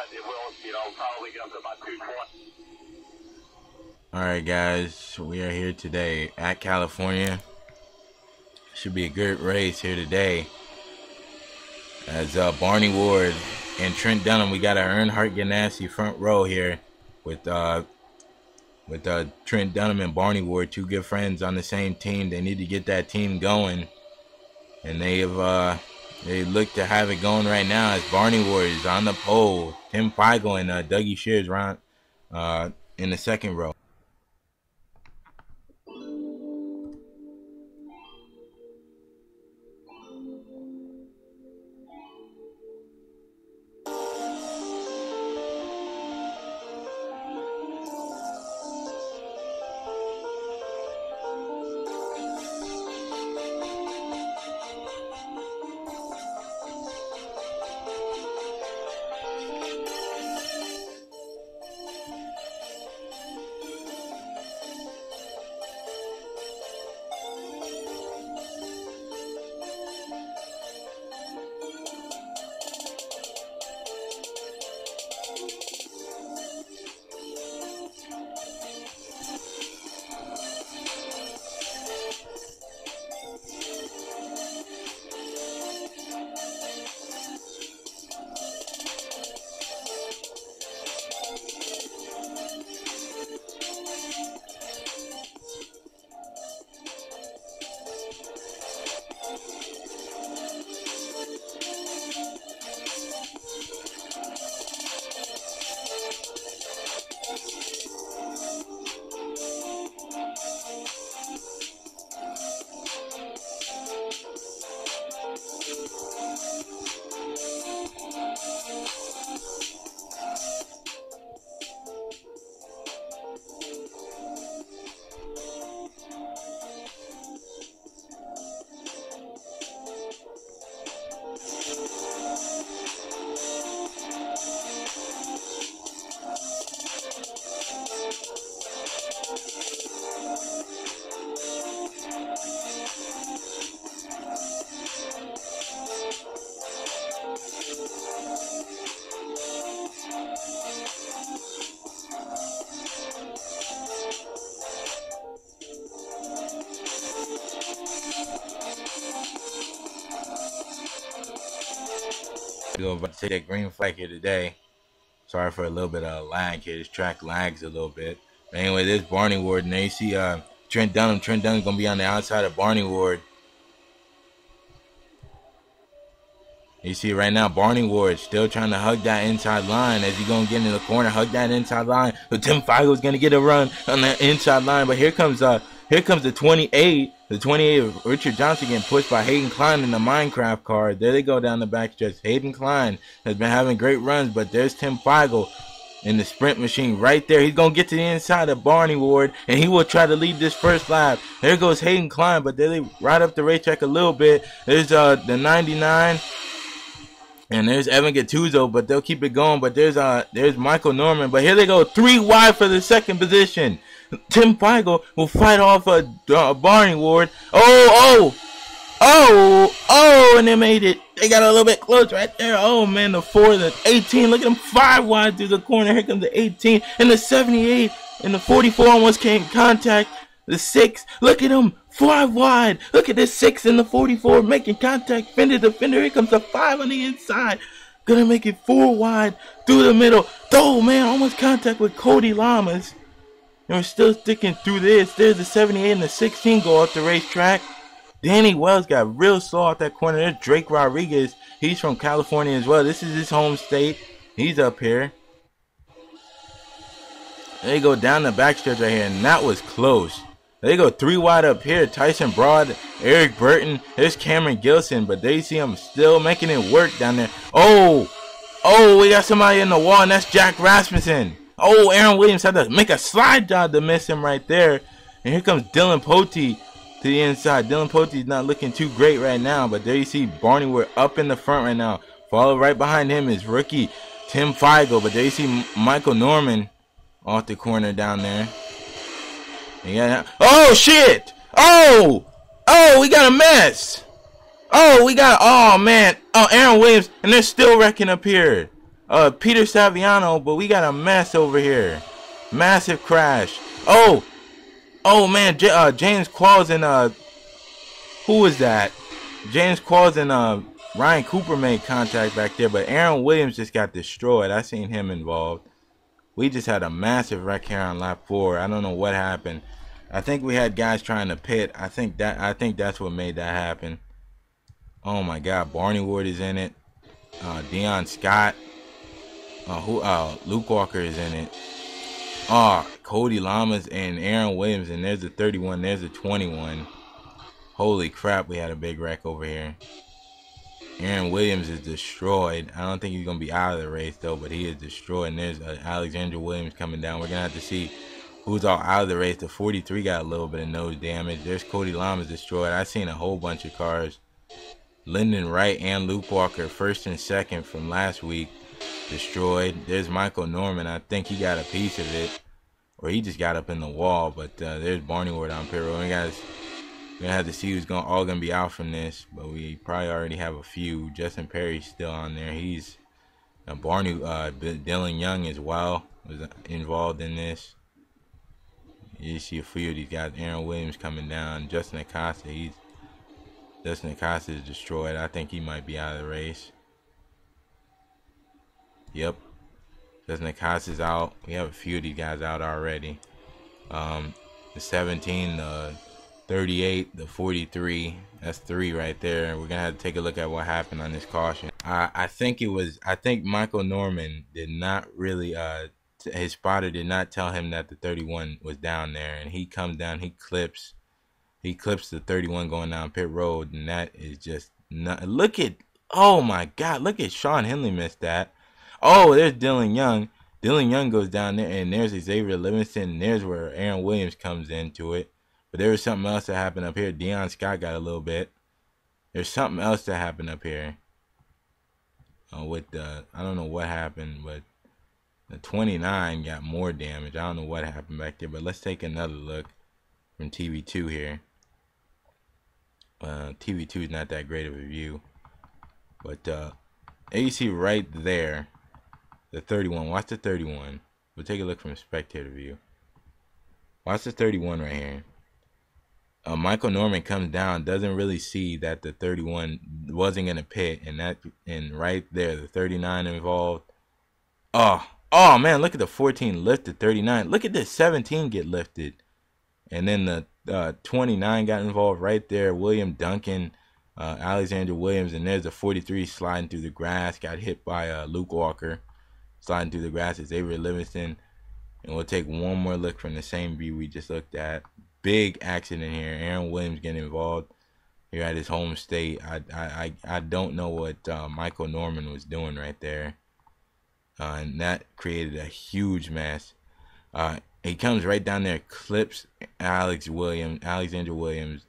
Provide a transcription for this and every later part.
but it will, probably get up to about 220. Alright guys, we are here today at California. Should be a good race here today. As Barney Ward and Trent Dunham, we got our Earnhardt Ganassi front row here with Trent Dunham and Barney Ward, two good friends on the same team. They need to get that team going, and they look to have it going right now as Barney Ward is on the pole. Tim Feigl and Dougie Shears round in the second row. We're about to take that green flag here today. Sorry for a little bit of lag here. This track lags a little bit. But anyway, this Barney Ward, and then you see Trent Dunham. Trent Dunham's going to be on the outside of Barney Ward. You see right now, Barney Ward still trying to hug that inside line as he's going to get in the corner, hug that inside line. But Tim Feigl is going to get a run on that inside line. But here comes the 28. The 28 of Richard Johnson getting pushed by Hayden Klein in the Minecraft car. There they go down the backstretch. Hayden Klein has been having great runs, but there's Tim Feigl in the sprint machine right there. He's going to get to the inside of Barney Ward, and he will try to lead this first lap. There goes Hayden Klein, but they ride up the racetrack a little bit. There's the 99. And there's Evan Gattuso, but they'll keep it going. But there's Michael Norman. But here they go, 3 wide for the second position. Tim Feigl will fight off Barney Ward. Oh, and they made it. They got a little bit close right there. Oh, man, the 4, the 18. Look at them, 5 wide through the corner. Here comes the 18 and the 78 and the 44 almost came in contact. The 6, look at them, 5 wide. Look at the 6 and the 44 making contact. Fender to fender. Here comes the 5 on the inside. Gonna make it 4 wide through the middle. Oh, man, almost contact with Cody Lamas. And we're still sticking through this. There's the 78 and the 16 go off the racetrack. Danny Wells got real slow off that corner. There's Drake Rodriguez. He's from California as well. This is his home state. He's up here. They go down the backstretch right here, and that was close. They go 3 wide up here. Tyson Broad, Eric Burton. There's Cameron Gilson, but they see him still making it work down there. Oh, we got somebody in the wall, and that's Jack Rasmussen. Oh, Aaron Williams had to make a slide job to miss him right there. And here comes Dylan Pote to the inside. Dylan Pote's not looking too great right now, but there you see Barney Ward up in the front right now. Followed right behind him is rookie Tim Feigl, but there you see Michael Norman off the corner down there. Yeah. Oh, shit! Oh, we got a mess. Oh, man. Oh, Aaron Williams, and they're still wrecking up here. Peter Saviano, but we got a mess over here. Massive crash. Oh man, James Qualls and who was that? James Qualls and Ryan Cooper made contact back there, but Aaron Williams just got destroyed. I seen him involved. We just had a massive wreck here on lap 4. I don't know what happened. I think we had guys trying to pit. I think that's what made that happen. Oh my God, Barney Ward is in it. Deion Scott. Luke Walker is in it. Cody Lamas and Aaron Williams, and there's the 31, there's the 21. Holy crap, we had a big wreck over here. Aaron Williams is destroyed. I don't think he's going to be out of the race, though, but he is destroyed. And there's Alexander Williams coming down. We're going to have to see who's all out of the race. The 43 got a little bit of nose damage. There's Cody Lamas destroyed. I've seen a whole bunch of cars. Lyndon Wright and Luke Walker, first and second from last week, destroyed. There's Michael Norman. I think he got a piece of it, or he just got up in the wall. But there's Barney Ward on pit road. We're gonna have to see who's all gonna be out from this, but we probably already have a few. Justin Perry's still on there. He's Barney. Dylan Young as well was involved in this. You see a few of these guys. Aaron Williams coming down. Justin Acosta. Justin Acosta is destroyed. I think he might be out of the race. Yep. Justin Acosta's out. We have a few of these guys out already. The 17, the 38, the 43. That's 3 right there. We're gonna have to take a look at what happened on this caution. I think Michael Norman did not really his spotter did not tell him that the 31 was down there, and he comes down, he clips the 31 going down pit road, and that is just not. Look at, oh my God, look at Sean Henley missed that. Oh, there's Dylan Young. Dylan Young goes down there, and there's Xavier Livingston, and there's where Aaron Williams comes into it. But there was something else that happened up here. Deion Scott got a little bit. There's something else that happened up here. I don't know what happened, but the 29 got more damage. I don't know what happened back there, but let's take another look from TV2 here. TV2 is not that great of a view, but you see right there, the 31. Watch the 31. We'll take a look from spectator view. Watch the 31 right here. Michael Norman comes down, doesn't really see that the 31 wasn't gonna pit, and right there, the 39 involved. Oh man, look at the 14 lifted 39. Look at this 17 get lifted, and then the 29 got involved right there. William Duncan, Alexander Williams, and there's the 43 sliding through the grass. Got hit by Luke Walker, sliding through the grass. It's Xavier Livingston, and we'll take one more look from the same view we just looked at. Big accident here. Aaron Williams getting involved here at his home state. I don't know what Michael Norman was doing right there, and that created a huge mess. He comes right down there, clips Alexander Williams.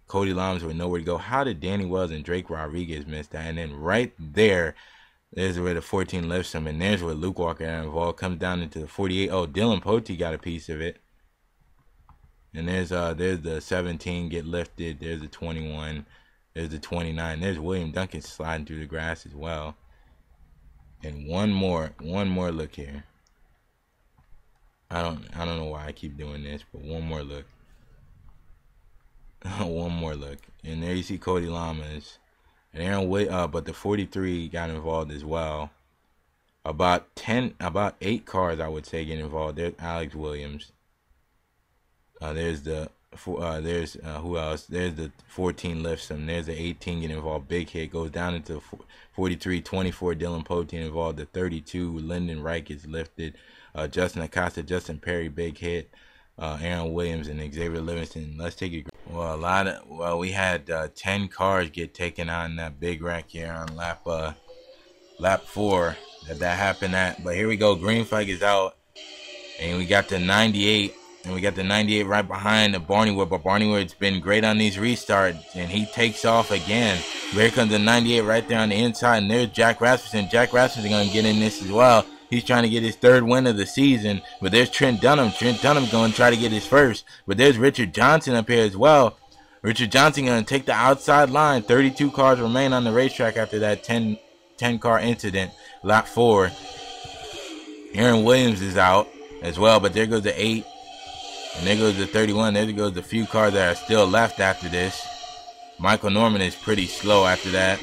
Cody Lamas with nowhere to go. How did Danny Wells and Drake Rodriguez miss that? And then right there, there's where the 14 lifts him, and there's where Luke Walker got involved. Comes down into the 48. Oh, Dylan Pote got a piece of it. And there's the 17 get lifted. There's the 21. There's the 29. There's William Duncan sliding through the grass as well. And one more look here. I don't know why I keep doing this, but one more look. One more look. And there you see Cody Lamas. And Aaron but the 43 got involved as well. About 8 cars I would say get involved. There's Alex Williams. There's who else? There's the 14 lifts him. There's the 18 get involved. Big hit. Goes down into 43. 24 Dylan Pote involved. The 32 Lyndon Wright gets lifted. Justin Acosta, Justin Perry, big hit. Aaron Williams and Xavier Livingston. Let's take it. Well, we had 10 cars get taken on that big wreck here on lap 4 that happened at. But here we go. Green flag is out, and we got the 98. And we got the 98 right behind the Barney Ward. But Barney Ward's been great on these restarts, and he takes off again. Here comes the 98 right there on the inside, and there's Jack Rasmussen. Jack Rasmussen going to get in this as well. He's trying to get his 3rd win of the season. But there's Trent Dunham. Trent Dunham going to try to get his 1st. But there's Richard Johnson up here as well. Richard Johnson going to take the outside line. 32 cars remain on the racetrack after that 10-car incident. lap 4. Aaron Williams is out as well, but there goes the 8. And there goes the 31. There goes the few cars that are still left after this. Michael Norman is pretty slow after that.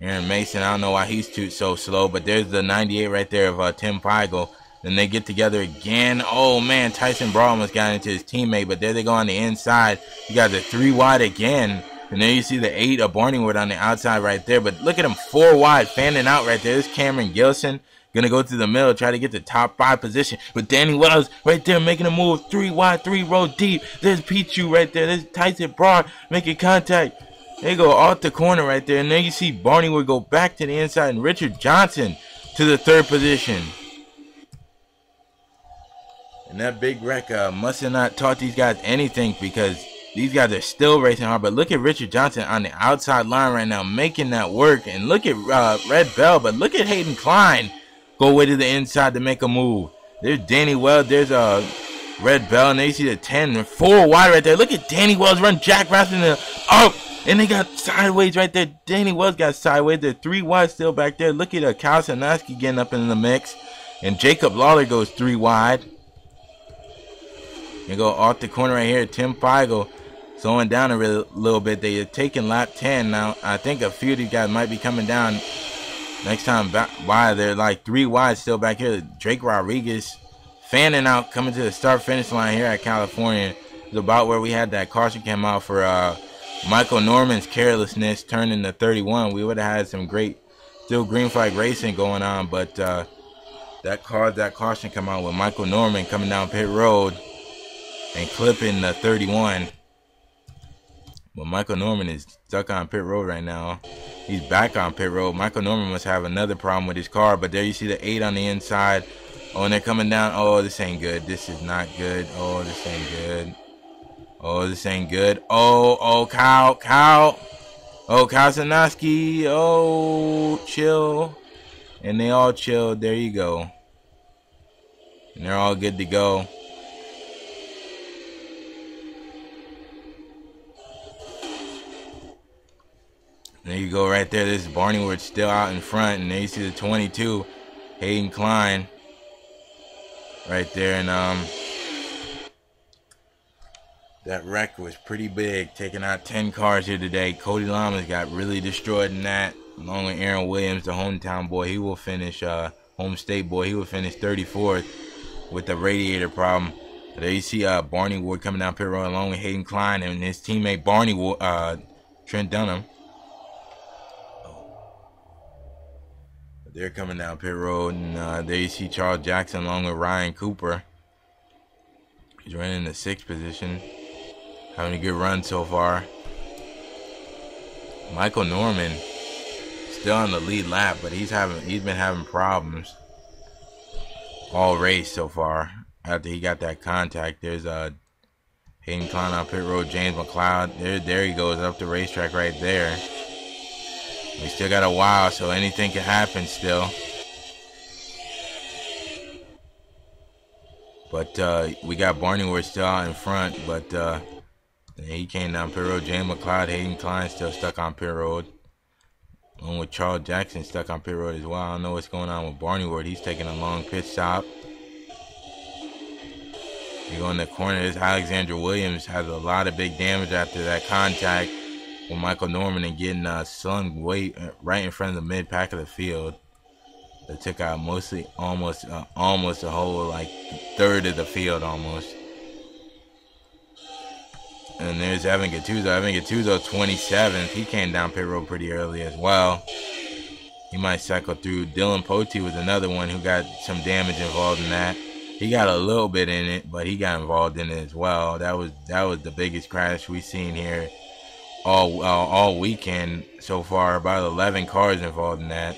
Aaron Mason, I don't know why he's so slow, but there's the 98 right there of Tim Feigl. Then they get together again. Oh, man, Tyson Brawl almost got into his teammate, but there they go on the inside. You got the 3 wide again. And there you see the 8 of Barneywood on the outside right there. But look at him, 4 wide, fanning out right there. This is Cameron Gilson. Going to go to the middle, try to get the top 5 position. But Danny Wells right there making a move. 3 wide, 3 row deep. There's Pichu right there. There's Tyson Brawl making contact. They go off the corner right there. And then you see Barneywood go back to the inside. And Richard Johnson to the 3rd position. And that big wreck must have not taught these guys anything, because these guys are still racing hard. But look at Richard Johnson on the outside line right now, making that work. And look at Red Bell, but look at Hayden Klein go way to the inside to make a move. There's Danny Wells, there's Red Bell, and they see the 10, 4 wide right there. Look at Danny Wells run Jack Rasmussen up, and they got sideways right there. Danny Wells got sideways. They're 3 wide still back there. Look at Kyle Sanaski getting up in the mix, and Jacob Lawler goes 3 wide. You go off the corner right here. Tim Feigl slowing down a little bit. They are taking lap 10 now. I think a few of these guys might be coming down next time by. They're like 3 wide still back here. Drake Rodriguez fanning out, coming to the start-finish line here at California. It's about where we had that caution came out for Michael Norman's carelessness turning to 31. We would have had some great still green flag racing going on, but that caution come out with Michael Norman coming down pit road and clipping the 31. But Michael Norman is stuck on pit road right now. He's back on pit road. Michael Norman must have another problem with his car. But there you see the 8 on the inside. Oh, and they're coming down. Oh, this ain't good. This is not good. Oh, this ain't good. Oh, this ain't good. Oh, Kyle. Oh, Kyle Sanaski. Oh, chill. And they all chilled. There you go. And they're all good to go. There you go right there. This is Barneywood still out in front. And there you see the 22, Hayden Klein. Right there. And that wreck was pretty big. Taking out 10 cars here today. Cody Lamas got really destroyed in that. Along with Aaron Williams, the hometown boy. He will finish, home state boy. He will finish 34th with the radiator problem. There you see Barneywood coming down pit road along with Hayden Klein and his teammate Barneywood, Trent Dunham. They're coming down pit road, and there you see Charles Jackson along with Ryan Cooper. He's running in the 6th position, having a good run so far. Michael Norman still on the lead lap, but he's been having problems all race so far. After he got that contact, there's Hayden Klein on pit road, James McLeod. There he goes up the racetrack right there. We still got a while, so anything can happen still. But we got Barneywood still out in front, but he came down pit road. James McLeod, Hayden Klein still stuck on pit road. Along with Charles Jackson stuck on pit road as well. I don't know what's going on with Barneywood. He's taking a long pit stop. You go in the corner. This Alexander Williams has a lot of big damage after that contact with Michael Norman and getting slung right in front of the mid pack of the field. They took out almost a whole like third of the field almost. And there's Evan Gattuso. Evan Gattuso 27th. He came down pit road pretty early as well. He might cycle through. Dylan Pote was another one who got some damage involved in that. He got a little bit in it, but he got involved in it as well. That was the biggest crash we've seen here all weekend so far. About 11 cars involved in that.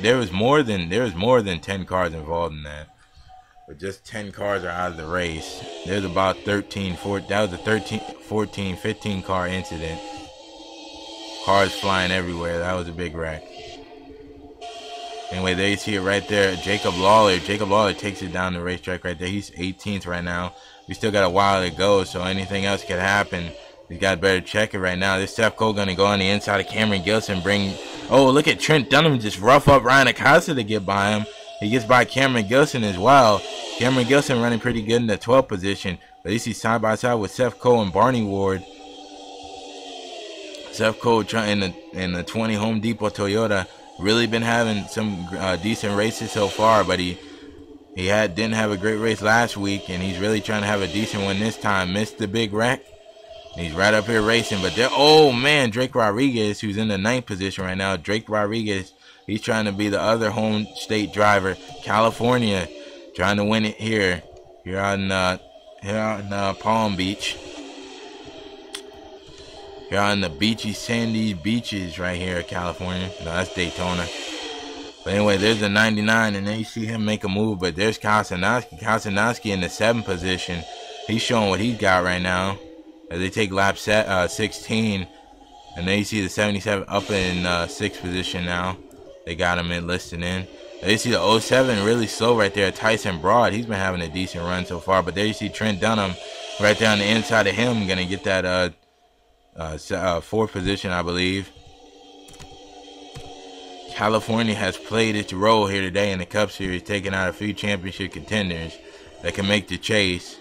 There was more than 10 cars involved in that. But just 10 cars are out of the race. There's about 13, 14, that was a 13, 14, 15 car incident. Cars flying everywhere. That was a big wreck. Anyway, there you see it right there. Jacob Lawler. Jacob Lawler takes it down the racetrack right there. He's 18th right now. We still got a while to go, so anything else could happen. He's got a better checker right now. This Seth Cole going to go on the inside of Cameron Gilson. Oh, look at Trent Dunham just rough up Ryan Acosta to get by him. He gets by Cameron Gilson as well. Cameron Gilson running pretty good in the 12th position. But you see side by side with Seth Cole and Barney Ward. Seth Cole trying in the 20 Home Depot Toyota. Really been having some decent races so far, but he didn't have a great race last week, and he's really trying to have a decent one this time. Missed the big wreck. He's right up here racing, but oh man, Drake Rodriguez, who's in the 9th position right now. Drake Rodriguez, he's trying to be the other home state driver. California, trying to win it here on Palm Beach. Here on the beachy, sandy beaches right here in California. No, that's Daytona. But anyway, there's the 99, and then you see him make a move. But there's Kasanowski. Kasanowski in the 7th position. He's showing what he's got right now. As they take lap 16. And then you see the 77 up in 6th position now. They got him listed in. There you see the 07 really slow right there. Tyson Broad, he's been having a decent run so far. But there you see Trent Dunham right there on the inside of him. Going to get that 4th position, I believe. California has played its role here today in the Cup Series, taking out a few championship contenders that can make the chase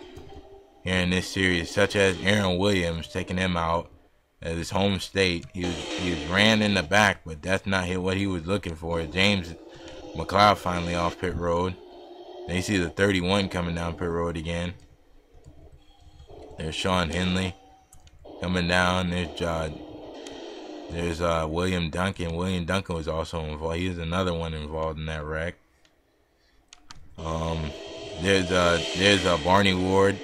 here in this series, such as Aaron Williams, taking him out at his home state. He was ran in the back, but that's not what he was looking for. James McLeod finally off pit road. Then you see the 31 coming down pit road again. There's Sean Henley coming down. There's William Duncan. William Duncan was also involved. He was another one involved in that wreck. There's Barney Ward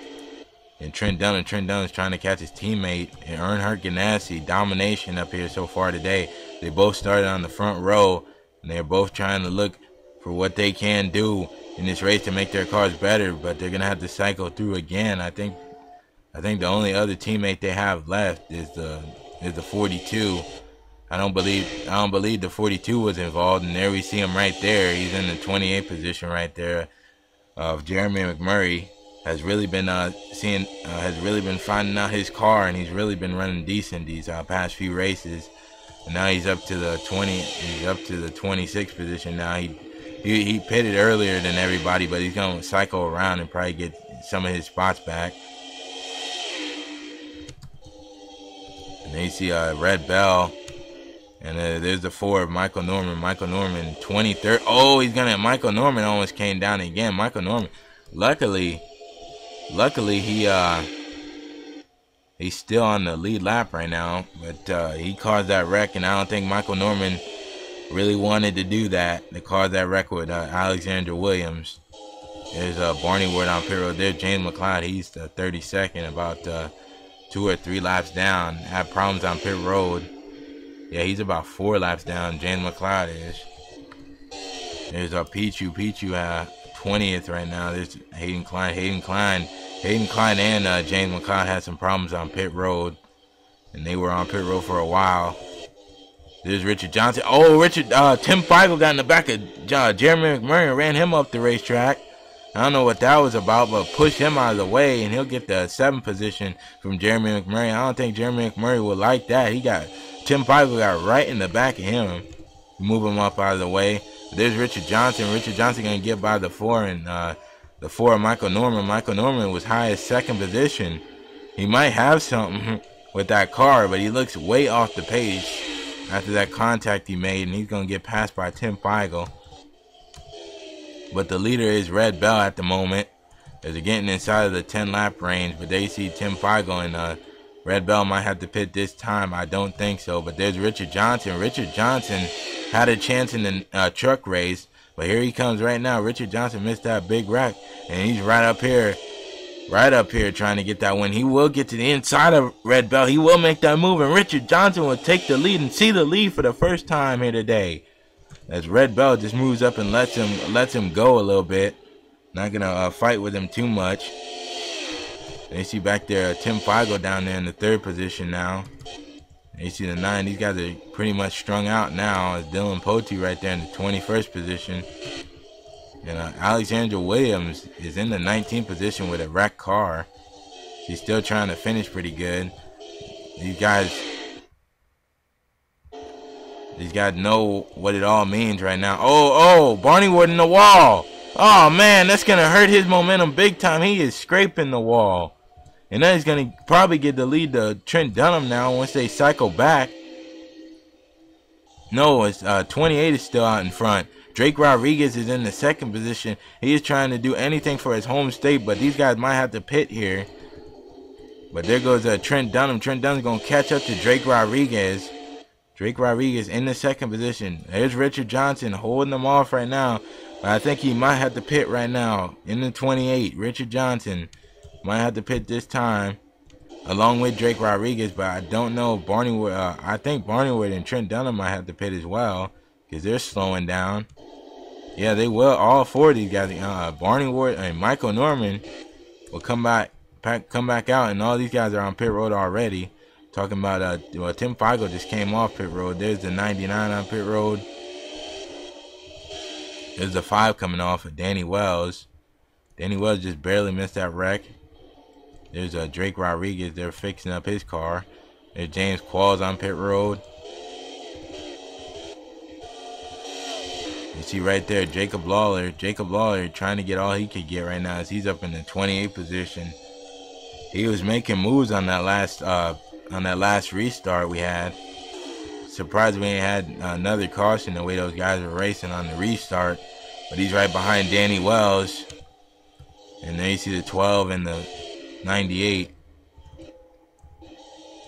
and Trent Dunham. Trent Dunham's trying to catch his teammate and Earnhardt Ganassi. Domination up here so far today. They both started on the front row, and they're both trying to look for what they can do in this race to make their cars better. But they're gonna have to cycle through again. I think the only other teammate they have left is the 42. I don't believe the 42 was involved, and there we see him right there. He's in the 28th position right there. Jeremy McMurray has really been finding out his car, and he's really been running decent these past few races. And now he's up to the 20. He's up to the 26th position now. He pitted earlier than everybody, but he's gonna cycle around and probably get some of his spots back. And then you see Red Bell. And there's the 4 of Michael Norman. Michael Norman, 23rd. Oh, Michael Norman almost came down again. Michael Norman. Luckily he's still on the lead lap right now. But he caused that wreck, and I don't think Michael Norman really wanted to do that. They caused that wreck with Alexander Williams. There's Barney Ward on pit road. There's James McLeod. He's 32nd, about 2 or 3 laps down. Had problems on pit road. Yeah, he's about 4 laps down. James McLeod is. There's Pichu 20th right now. There's Hayden Klein. Hayden Klein and James McLeod had some problems on pit road, and they were on pit road for a while. There's Richard Johnson. Oh, Tim Feigl got in the back of Jeremy McMurray and ran him up the racetrack. I don't know what that was about, but pushed him out of the way, and he'll get the 7th position from Jeremy McMurray. I don't think Jeremy McMurray would like that. Tim Feigl got right in the back of him, move him up out of the way. There's Richard Johnson. Richard Johnson gonna get by the 4 and the 4 of Michael Norman. Michael Norman was high as 2nd position. He might have something with that car, but he looks way off the pace after that contact he made, and he's gonna get passed by Tim Feigl. But the leader is Red Bell at the moment, as they're getting inside of the 10-lap range. But they see Tim Feigl, and Red Bell might have to pit this time. I don't think so. But there's Richard Johnson. Richard Johnson had a chance in the truck race, but here he comes right now. Richard Johnson missed that big wreck, and he's right up here trying to get that win. He will get to the inside of Red Bell. He will make that move, and Richard Johnson will take the lead and see the lead for the first time here today. As Red Bell just moves up and lets him go a little bit. Not gonna fight with him too much. And you see back there Tim Feigl down there in the 3rd position now. And you see the 9. These guys are pretty much strung out now. As Dylan Pote right there in the 21st position. And Alexander Williams is in the 19th position with a wrecked car. He's still trying to finish pretty good. These guys know what it all means right now. Oh, Barney Ward in the wall. Oh, man, that's going to hurt his momentum big time. He is scraping the wall. And then he's going to probably get the lead to Trent Dunham now once they cycle back. No, it's 28 is still out in front. Drake Rodriguez is in the second position. He is trying to do anything for his home state, but these guys might have to pit here. But there goes Trent Dunham. Trent Dunham's going to catch up to Drake Rodriguez. Drake Rodriguez in the second position. There's Richard Johnson holding them off right now. But I think he might have to pit right now in the 28. Richard Johnson might have to pit this time along with Drake Rodriguez. But I don't know. I think Barney Ward and Trent Dunham might have to pit as well because they're slowing down. Yeah, they will. All four of these guys. Barney Ward and Michael Norman will come back out, and all these guys are on pit road already. Talking about Tim Feigl just came off pit road. There's the 99 on pit road. There's the 5 coming off of Danny Wells. Danny Wells just barely missed that wreck. There's Drake Rodriguez. They're fixing up his car. There's James Qualls on pit road. You see right there Jacob Lawler. Jacob Lawler trying to get all he could get right now as he's up in the 28th position. He was making moves on that last restart we had. Surprised we ain't had another caution the way those guys were racing on the restart. But he's right behind Danny Wells. And there you see the 12 and the 98.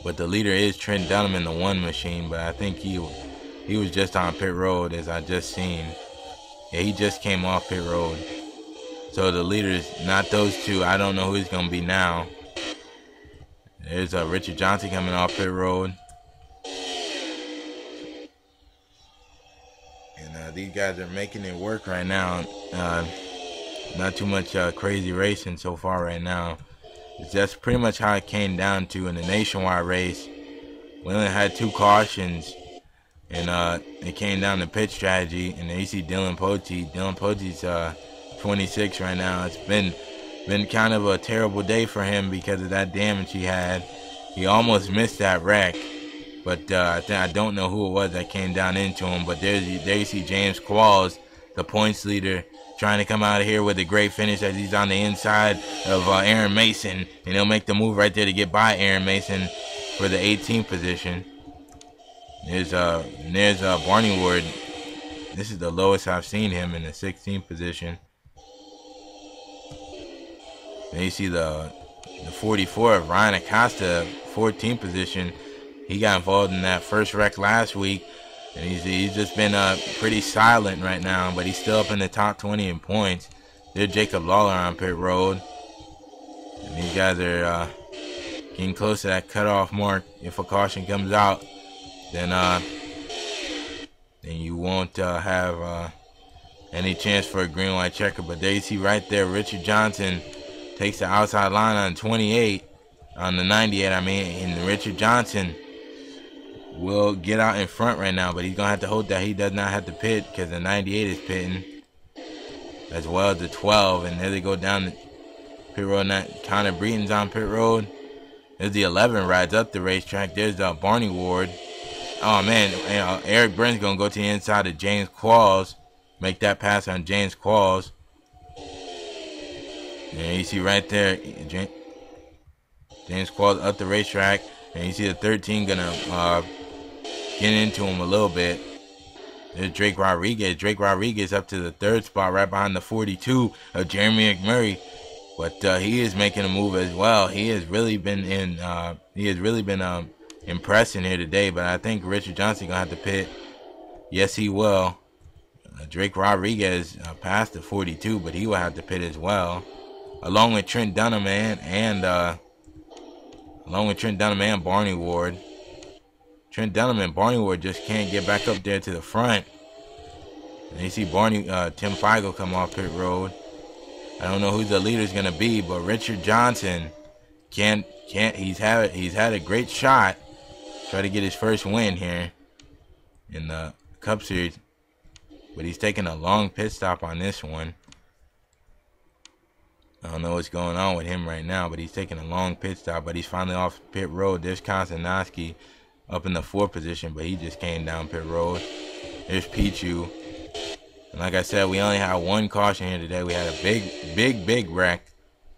But the leader is Trent Dunham in the 1 machine. But I think he was just on pit road as I just seen. Yeah, he just came off pit road. So the leader is not those two. I don't know who he's going to be now. There's Richard Johnson coming off pit road. And these guys are making it work right now. Not too much crazy racing so far right now. That's pretty much how it came down to in the nationwide race. We only had 2 cautions. And it came down to pit strategy. And then you see Dylan Pote. Dylan Pote's 26 right now. It's been kind of a terrible day for him because of that damage he had. He almost missed that wreck, but I don't know who it was that came down into him. But there you see James Qualls, the points leader, trying to come out of here with a great finish as he's on the inside of Aaron Mason, and he'll make the move right there to get by Aaron Mason for the 18th position. There's Barney Ward. This is the lowest I've seen him in the 16th position. Then you see the 44 of Ryan Acosta, 14th position. He got involved in that first wreck last week, and he's just been pretty silent right now, but he's still up in the top 20 in points. There's Jacob Lawler on pit road, and these guys are getting close to that cutoff mark. If a caution comes out, then you won't have any chance for a green white checker. But there you see right there, Richard Johnson takes the outside line on 28, on the 98, and Richard Johnson will get out in front right now, but he's going to have to hope that he does not have to pit because the 98 is pitting, as well as the 12, and there they go down the pit road. Now, Connor Breeton's on pit road. There's the 11 rides up the racetrack. There's Barney Ward. Oh, man, Eric Brent's going to go to the inside of James Qualls, make that pass on James Qualls. And you see right there, James Qualls up the racetrack, and you see the 13 gonna get into him a little bit. There's Drake Rodriguez. Drake Rodriguez up to the 3rd spot, right behind the 42 of Jeremy McMurray. But he is making a move as well. He has really been impressing here today. But I think Richard Johnson gonna have to pit. Yes, he will. Drake Rodriguez passed the 42, but he will have to pit as well, along with Trent Dunham and Barney Ward. Trent Dunham and Barney Ward just can't get back up there to the front. And you see Tim Feigl come off pit road. I don't know who the leader's gonna be, but Richard Johnson he's had a great shot. Try to get his first win here in the Cup Series, but he's taking a long pit stop on this one. I don't know what's going on with him right now, but he's taking a long pit stop. But he's finally off pit road. There's Konstanowski up in the 4th position, but he just came down pit road. There's Pichu. And like I said, we only had 1 caution here today. We had a big wreck.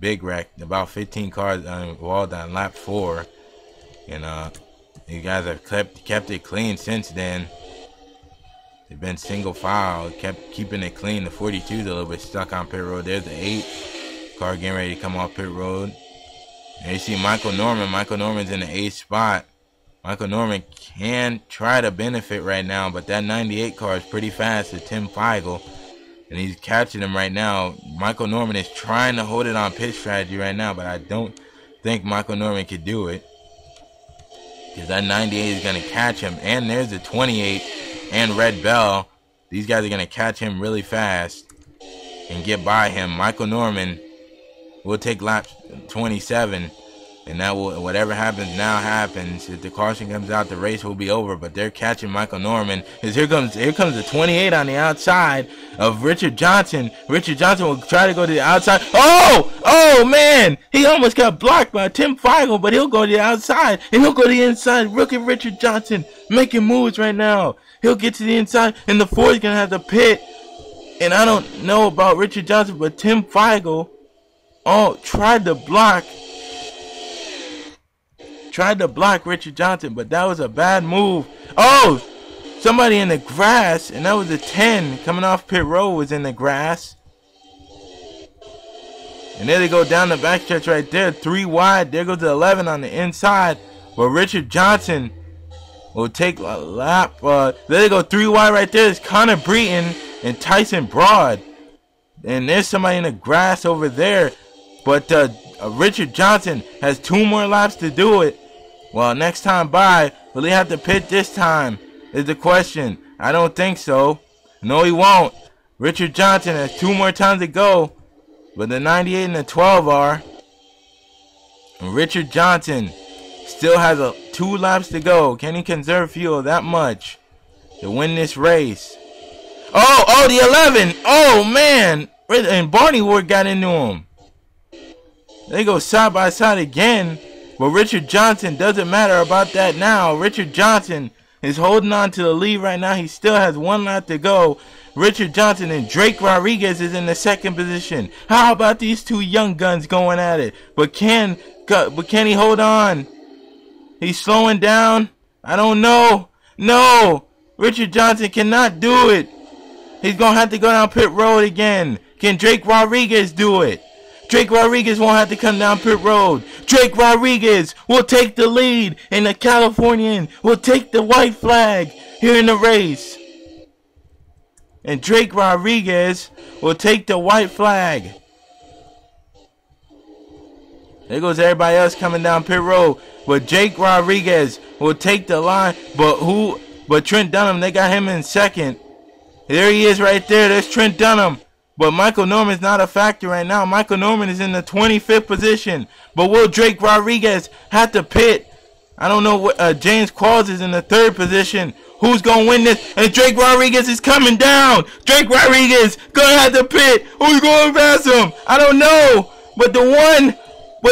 Big wreck. About 15 cars involved on lap 4. And you guys have kept it clean since then. They've been single file, kept keeping it clean. The 42's a little bit stuck on pit road. There's the 8 car getting ready to come off pit road. And you see Michael Norman. Michael Norman's in the 8th spot. Michael Norman can try to benefit right now, but that 98 car is pretty fast to Tim Feigl. And he's catching him right now. Michael Norman is trying to hold it on pit strategy right now, but I don't think Michael Norman could do it. Because that 98 is going to catch him. And there's the 28 and Red Bell. These guys are going to catch him really fast and get by him. Michael Norman will take lap 27. And that will, whatever happens now happens. If the caution comes out, the race will be over. But they're catching Michael Norman. Because here comes the 28 on the outside of Richard Johnson. Richard Johnson will try to go to the outside. Oh man, he almost got blocked by Tim Feigl, but he'll go to the outside and he'll go to the inside. Look at Richard Johnson making moves right now. He'll get to the inside, and the 4 is gonna have to pit. And I don't know about Richard Johnson, but Tim Feigl, tried to block Richard Johnson, but that was a bad move. Oh, somebody in the grass, and that was a 10 coming off pit road was in the grass. And there they go down the backstretch right there, 3 wide. There goes the 11 on the inside, but Richard Johnson will take a lap. There they go 3 wide right there. It's Connor Breton and Tyson Broad, and there's somebody in the grass over there. But Richard Johnson has 2 more laps to do it. Well, next time by, will he have to pit this time? Is the question. I don't think so. No, he won't. Richard Johnson has 2 more times to go. But the 98 and the 12 are. And Richard Johnson still has 2 laps to go. Can he conserve fuel that much to win this race? Oh, the 11. Oh, man. And Barney Ward got into him. They go side by side again. But Richard Johnson, doesn't matter about that now. Richard Johnson is holding on to the lead right now. He still has 1 lap to go. Richard Johnson and Drake Rodriguez is in the 2nd position. How about these 2 young guns going at it? But can he hold on? He's slowing down. I don't know. No, Richard Johnson cannot do it. He's going to have to go down pit road again. Can Drake Rodriguez do it? Drake Rodriguez won't have to come down pit road. Drake Rodriguez will take the lead, and the Californian will take the white flag here in the race. And Drake Rodriguez will take the white flag. There goes everybody else coming down pit road. But Jake Rodriguez will take the line. But Trent Dunham, they got him in 2nd. There he is right there. There's Trent Dunham. But Michael Norman's not a factor right now. Michael Norman is in the 25th position. But will Drake Rodriguez have to pit? I don't know what James Qualls is in the 3rd position. Who's going to win this? And Drake Rodriguez is coming down. Drake Rodriguez going to have to pit. Who's going to pass him? I don't know. But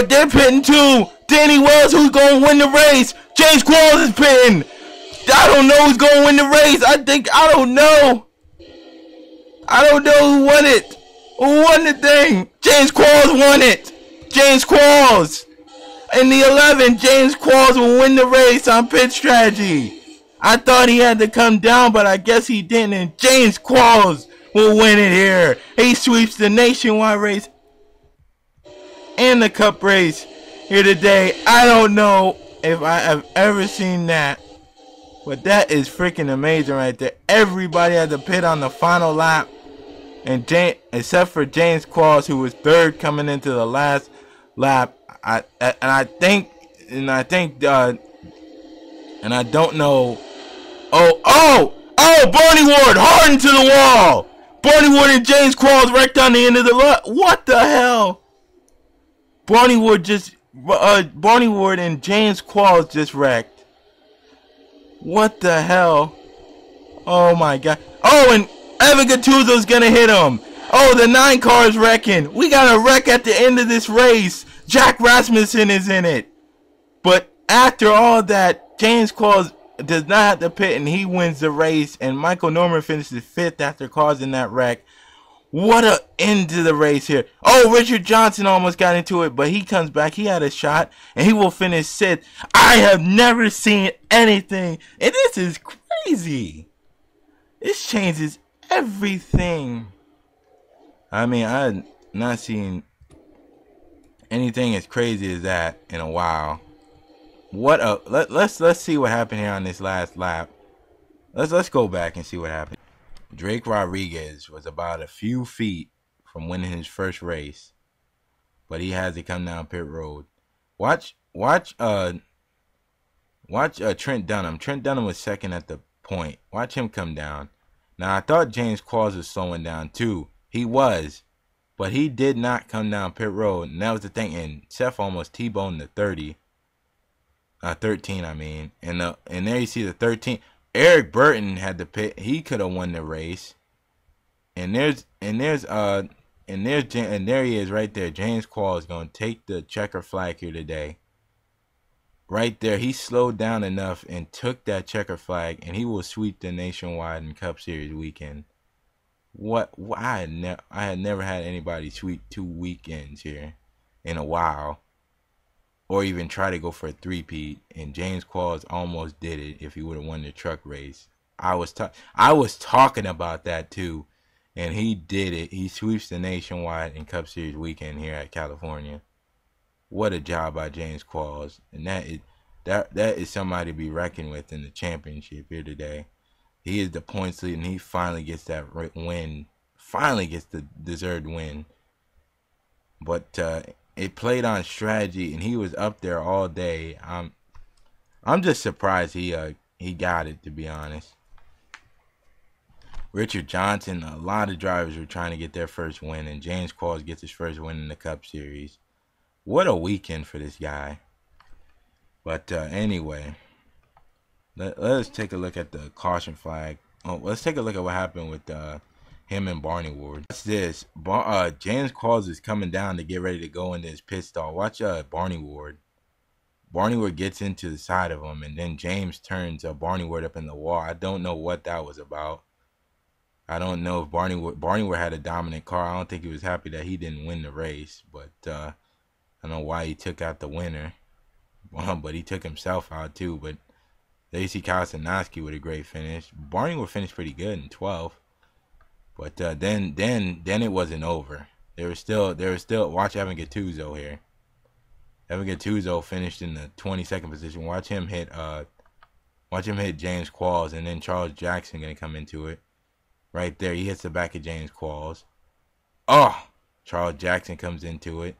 they're pitting too. Danny Wells, who's going to win the race? James Qualls is pitting. I don't know who's going to win the race. I don't know. I don't know who won it. Who won the thing? James Qualls won it. James Qualls. In the 11, James Qualls will win the race on pit strategy. I thought he had to come down, but I guess he didn't. And James Qualls will win it here. He sweeps the nationwide race and the cup race here today. I don't know if I have ever seen that. But that is freaking amazing right there. Everybody had to pit on the final lap. And except for James Qualls, who was 3rd coming into the last lap. And I don't know. Barney Ward hard into the wall. Barney Ward and James Qualls wrecked on the end of the lap. What the hell? Barney Ward and James Qualls just wrecked. What the hell? Oh my God. Oh, and Evan Gattuso's gonna hit him. Oh, the 9 car is wrecking. We got a wreck at the end of this race. Jack Rasmussen is in it. But after all that, James Qualls does not have to pit and he wins the race. And Michael Norman finishes 5th after causing that wreck. What a end to the race here. Oh, Richard Johnson almost got into it, but he comes back. He had a shot, and he will finish 6th. I have never seen anything, and this is crazy. This changes everything. I mean, I had not seen anything as crazy as that in a while. What a let's see what happened here on this last lap. Let's go back and see what happened. Drake Rodriguez was about a few feet from winning his first race, but he has to come down pit road. Watch Trent Dunham. Trent Dunham was 2nd at the point. Watch him come down. Now I thought James Qualls was slowing down too. He was, but he did not come down pit road, and that was the thing. And Seth almost T-boned the 13. I mean, and there you see the 13. Eric Burton had to pit. He could have won the race. And there he is right there. James Qualls is going to take the checker flag here today. Right there, he slowed down enough and took that checker flag, and he will sweep the Nationwide and Cup Series weekend. I had never had anybody sweep 2 weekends here in a while, or even try to go for a 3-peat, and James Qualls almost did it if he would have won the truck race. I was talking about that too, and he did it. He sweeps the Nationwide and Cup Series weekend here at California. What a job by James Qualls, and that is somebody to be reckoned with in the championship here today. He is the points lead, and he finally gets that win. Finally gets the deserved win. But it played on strategy, and he was up there all day. I'm just surprised he got it, to be honest. Richard Johnson, a lot of drivers were trying to get their first win, and James Qualls gets his first win in the Cup Series. What a weekend for this guy. But anyway, let's take a look at the caution flag. Oh, let's take a look at what happened with him and Barney Ward. Watch this. James Qualls is coming down to get ready to go into his pit stall. Watch Barney Ward. Barney Ward gets into the side of him, and then James turns Barney Ward up in the wall. I don't know what that was about. I don't know if Barney Ward had a dominant car. I don't think he was happy that he didn't win the race, but I don't know why he took out the winner. But he took himself out too. But there you see Kawasaki with a great finish. Barney Ward finished pretty good in 12th. But then it wasn't over. There was still watch Evan Gattuso here. Evan Gattuso finished in the 22nd position. Watch him hit James Qualls, and then Charles Jackson gonna come into it. Right there, he hits the back of James Qualls. Oh, Charles Jackson comes into it.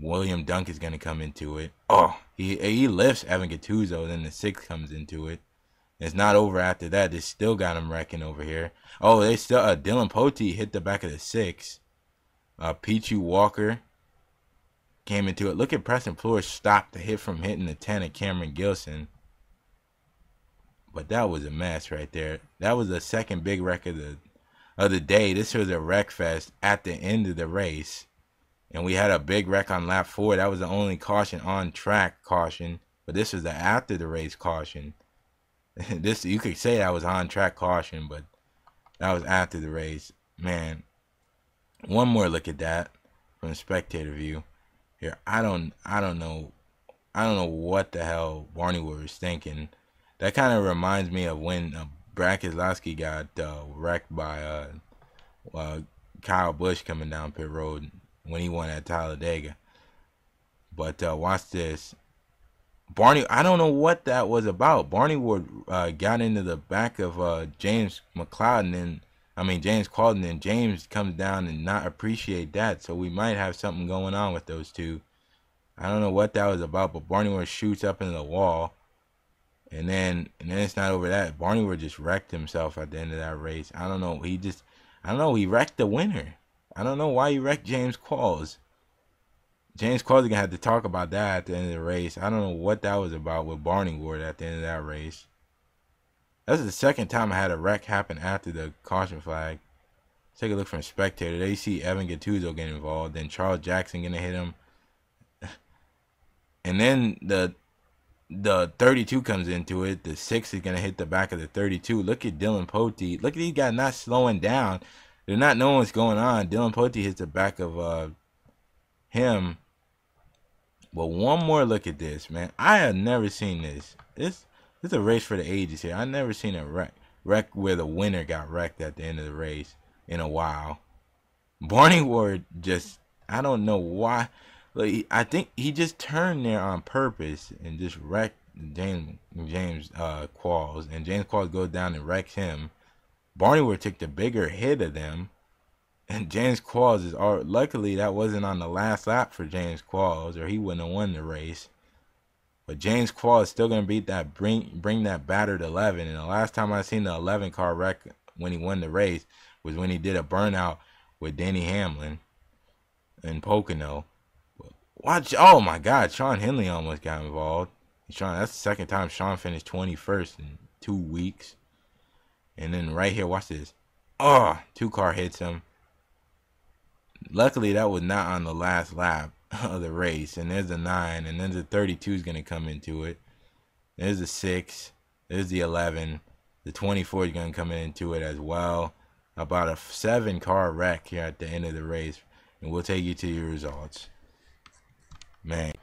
William Dunk is gonna come into it. Oh, he lifts Evan Gattuso, then the 6th comes into it. It's not over after that. They still got him wrecking over here. Oh, they still Dylan Pote hit the back of the 6. Pichu Walker came into it. Look at Preston Flores stopped the hit from hitting the 10 of Cameron Gilson. But that was a mess right there. That was the second big wreck of the day. This was a wreck fest at the end of the race. And we had a big wreck on lap 4. That was the only caution on track caution. But this was the after the race caution. This, you could say that was on track caution, but that was after the race. Man, one more look at that from the spectator view. Here, I don't know what the hell Barney was thinking. That kind of reminds me of when Brad Keselowski got wrecked by Kyle Busch coming down pit road when he won at Talladega. But watch this. Barney, I don't know what that was about. Barney Ward got into the back of James Qualls, and James comes down and not appreciate that. So we might have something going on with those two. I don't know what that was about, but Barney Ward shoots up into the wall. And then it's not over that. Barney Ward just wrecked himself at the end of that race. I don't know. He wrecked the winner. I don't know why he wrecked James Qualls. James Qualls is going to have to talk about that at the end of the race. I don't know what that was about with Barney Ward at the end of that race. That's the second time I had a wreck happen after the caution flag. take a look from spectator. They see Evan Gattuso getting involved. Then Charles Jackson gonna hit him. And then the 32 comes into it. The 6 is gonna hit the back of the 32. Look at Dylan Poteet. Look at these guys not slowing down. They're not knowing what's going on. Dylan Poteet hits the back of him. But one more look at this, man. I have never seen this. This is a race for the ages here. I've never seen a wreck where the winner got wrecked at the end of the race in a while. Barney Ward just, I don't know why. Like, I think he just turned there on purpose and just wrecked James Qualls. And James Qualls goes down and wrecks him. Barney Ward took the bigger hit of them. And James Qualls is luckily that wasn't on the last lap for James Qualls, or he wouldn't have won the race. But James Qualls is still gonna beat that bring that battered 11. And the last time I seen the 11 car wreck when he won the race was when he did a burnout with Denny Hamlin in Pocono. Watch! Oh my God, Sean Henley almost got involved. That's the second time Sean finished 21st in 2 weeks. And then right here, watch this. Oh, 2 car hits him. Luckily, that was not on the last lap of the race. And there's a 9, and then the 32 is going to come into it. There's a 6. There's the 11. The 24 is going to come into it as well. About a 7-car wreck here at the end of the race. And we'll take you to your results. Man.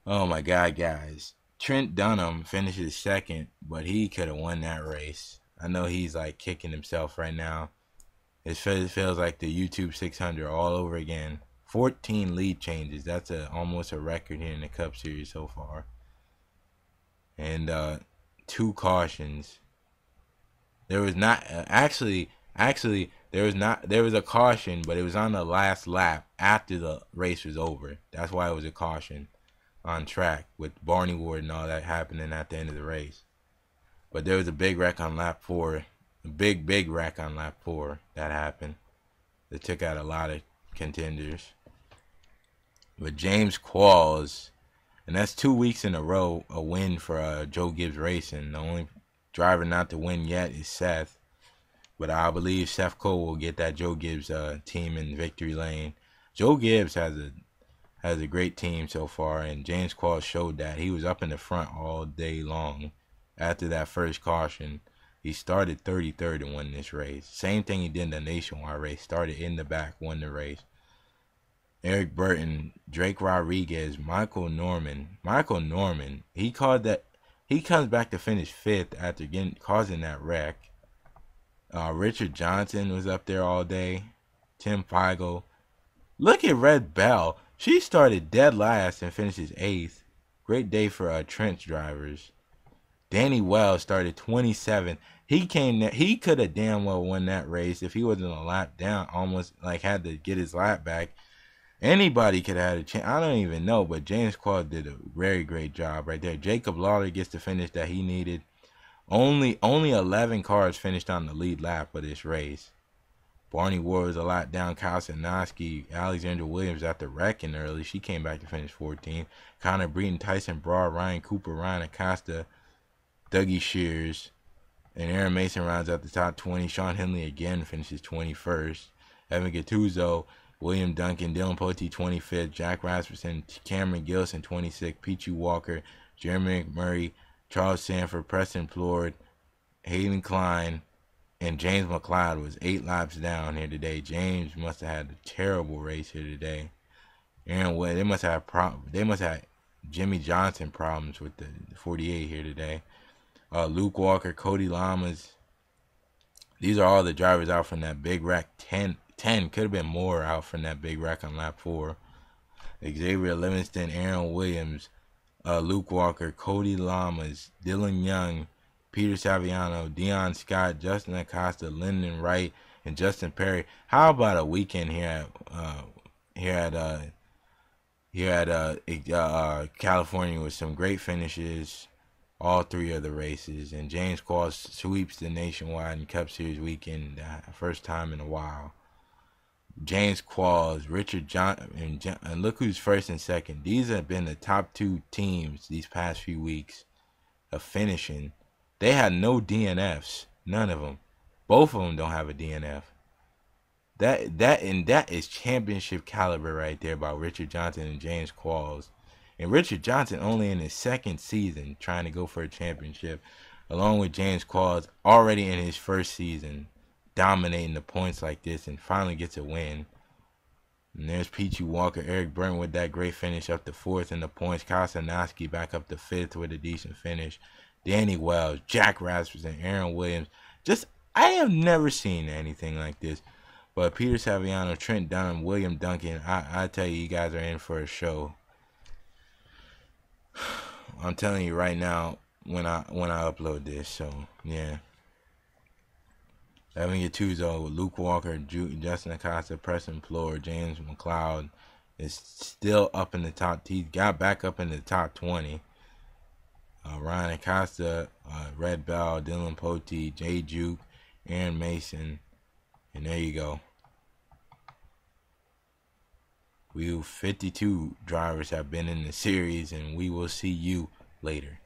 Oh, my God, guys. Trent Dunham finishes 2nd, but he could have won that race. I know he's, like, kicking himself right now. It feels like the YouTube 600 all over again. 14 lead changes. That's almost a record here in the Cup Series so far. And 2 cautions. There was not actually there was a caution, but it was on the last lap after the race was over. That's why it was a caution on track with Barney Ward and all that happening at the end of the race. But there was a big wreck on lap 4. A big wreck on lap 4 that happened. It took out a lot of contenders. But James Qualls, and that's 2 weeks in a row, a win for Joe Gibbs Racing. The only driver not to win yet is Seth. But I believe Seth Cole will get that Joe Gibbs team in victory lane. Joe Gibbs has a great team so far, and James Qualls showed that. He was up in the front all day long after that first caution. He started 33rd and won this race. Same thing he did in the nationwide race. Started in the back, won the race. Eric Burton, Drake Rodriguez, Michael Norman. He called that. He comes back to finish 5th after causing that wreck. Richard Johnson was up there all day. Tim Feigl. Look at Red Bell. She started dead last and finishes 8th. Great day for trench drivers. Danny Wells started 27th. He came there. He could have damn well won that race if he wasn't a lap down. Almost like had to get his lap back. Anybody could have had a chance. I don't even know, but James Qualls did a very great job right there. Jacob Lawler gets the finish that he needed. Only 11 cars finished on the lead lap of this race. Barney Ward was a lot down. Kyle Sinoski, Alexandra Williams after wrecking early. She came back to finish 14th. Connor Breeden, Tyson Broad, Ryan Cooper, Ryan Acosta, Dougie Shears, and Aaron Mason rounds out the top 20. Sean Henley again finishes 21st. Evan Gattuso, William Duncan, Dylan Poteet 25th. Jack Rasmussen, Cameron Gilson 26th. Peachy Walker, Jeremy McMurray, Charles Sanford, Preston Plord, Hayden Klein, and James McLeod was 8 laps down here today. James must have had a terrible race here today. Aaron Way, they must have Jimmy Johnson problems with the 48 here today. Luke Walker, Cody Lamas. These are all the drivers out from that big wreck. 10 could have been more out from that big wreck on lap 4. Xavier Livingston, Aaron Williams, Luke Walker, Cody Lamas, Dylan Young, Peter Saviano, Dion Scott, Justin Acosta, Lyndon Wright, and Justin Perry. How about a weekend here at California with some great finishes, all 3 of the races, and James Qualls sweeps the nationwide and Cup Series weekend, first time in a while. James Qualls, Richard John, and look who's first and second. These have been the top 2 teams these past few weeks of finishing. They had no DNFs, none of them. Both of them don't have a DNF. That is championship caliber right there by Richard Johnson and James Qualls. And Richard Johnson only in his second season trying to go for a championship, along with James Qualls already in his first season dominating the points like this and finally gets a win. And there's Peachy Walker, Eric Burton with that great finish up to 4th in the points. Kosanowski back up to 5th with a decent finish. Danny Wells, Jack Rasmussen, Aaron Williams. I have never seen anything like this. But Peter Saviano, Trent Dunham, William Duncan, I tell you, you guys are in for a show. I'm telling you right now when I upload this. So yeah. Evan Gattuso, Luke Walker, Justin Acosta, Preston Floor, James McLeod is still up in the top. He got back up in the top 20. Ryan Acosta, Red Bell, Dylan Pote, Jay Juke, Aaron Mason, and there you go. 52 drivers have been in the series, and we will see you later.